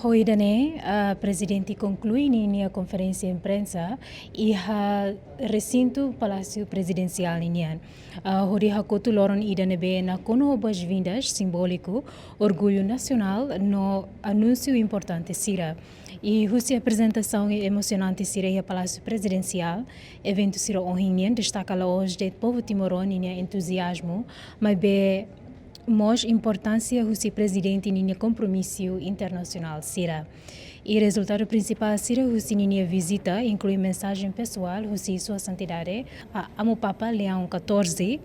Hoje, a presidente conclui a conferência de imprensa e a recinto Palácio Presidencial Ninian. Hoje a cotuloron ida nebe na kono boas-vindas simbólico orgulho nacional no anúncio importante sira. E a apresentação emocionante sira e Palácio Presidencial, evento sira onhinien destaca lá hoje de povo timoron entusiasmo, mas be mais importância o presidente ninha compromisso internacional sira. E resultado principal sira o ninha visita inclui mensagem pessoal o sua santidade a Papa Leão XIV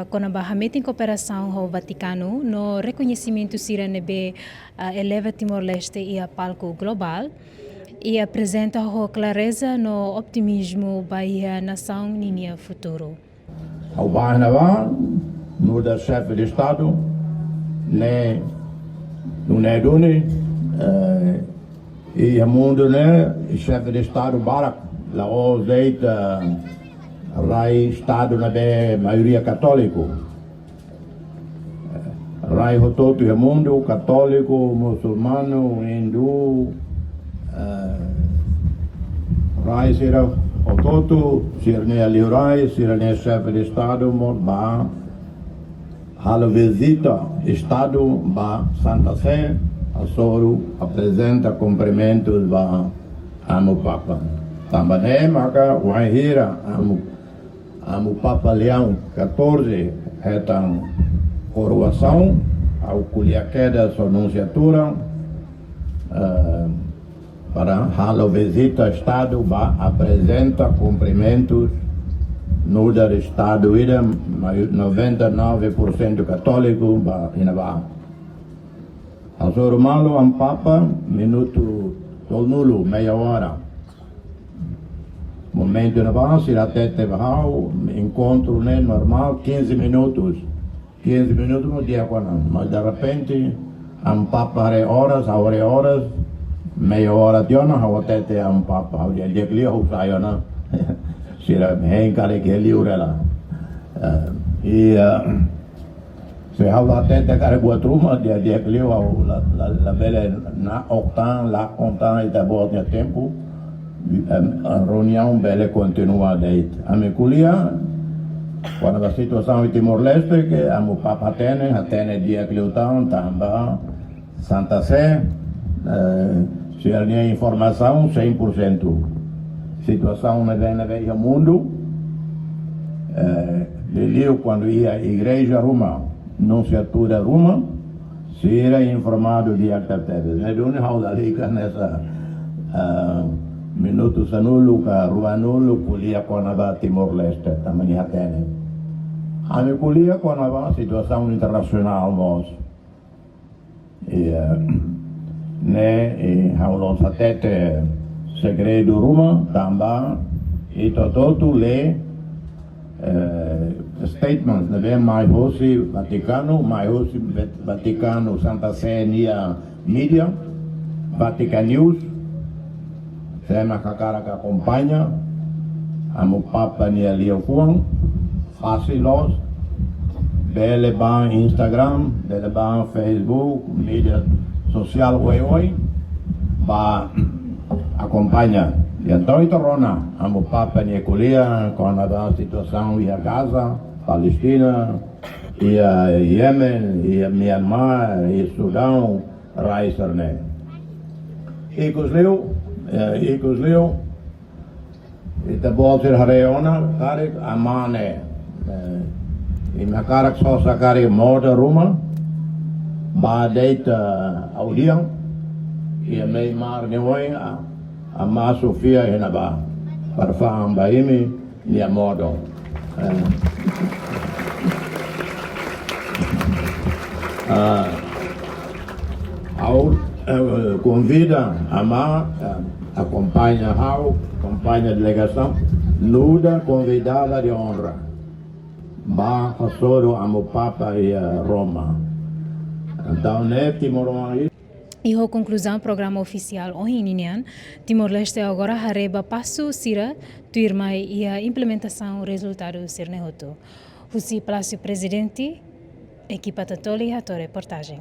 com a barramento em cooperação com o Vaticano no reconhecimento sira nebe eleva Timor-Leste e a palco global e apresenta com clareza no optimismo para a nação ninha futuro. Ao Barnabá no da chefe de Estado, né, no Nedune, e a mundo, né, chefe de Estado Barak, lá o deita, rai Estado na maioria católico, rai todo o mundo católico, muçulmano, hindu, rai será o todo, será ali rai, será chefe de Estado, morba. A visita Estado ba Santa Sé, a Soro apresenta cumprimentos ba amo Papa. Também maka wahira amo Papa Leão XIV etan coroação ao culiaqueda sua anunciatura para a visita Estado ba apresenta cumprimentos no dar Estado ida 99% católico inaba. Azor malo am Papa minuto nulo meia hora. Momento na base la tete bahau encontro né normal 15 minutos. 15 minutos no dia quando, mas de repente am Papa horas meia hora de ona a tete am Papa o dia que eu saio na sira hein cara que ele urela e se hava até cara boa turma dia que eu la bela na octan la contan e da boa tempo a reunião bela continua daí a me culia quando a situação em Timor-Leste que a mo Papa tene dia que eu tamba Santa Sé se a minha informação 100% situação na velha mundo Lelio quando ia à igreja Roma nunciatura Roma se era informado de actitudes né dona haula liga nessa minuto sanulo ka ruanulo kulia konaba Timor-Leste também atene a me kulia konaba situação internacional mos e né haulon satete segredo Roma também e todo lê statements na mais hoje Vaticano Santa Sé nia mídia Vatican News tema cara que acompanha amo Papa nia Leo Fuang facilos bele ban Instagram bele ban Facebook mídia social oi ba acompanha e então torna amo Papa ne colia com a situação e a Gaza, Palestina e a Yemen e a Myanmar e Sudão raiserne e cosleu e da bolter hareona tarik amane e makarak só sakari moda Roma ba deita audião e a mei mar neoi a Ma Sofia henaba parfum baimi ni modo convida a Ma acompanha a delegação nuda convidada de honra ba pastor amo Papa e Roma então né Timor E a conclusão do programa oficial Ohinian, Timor-Leste agora hareba passo sira tuirmai e a implementação resultado sirnehoto. O Palácio Presidente, equipa Tatoli, a reportagem.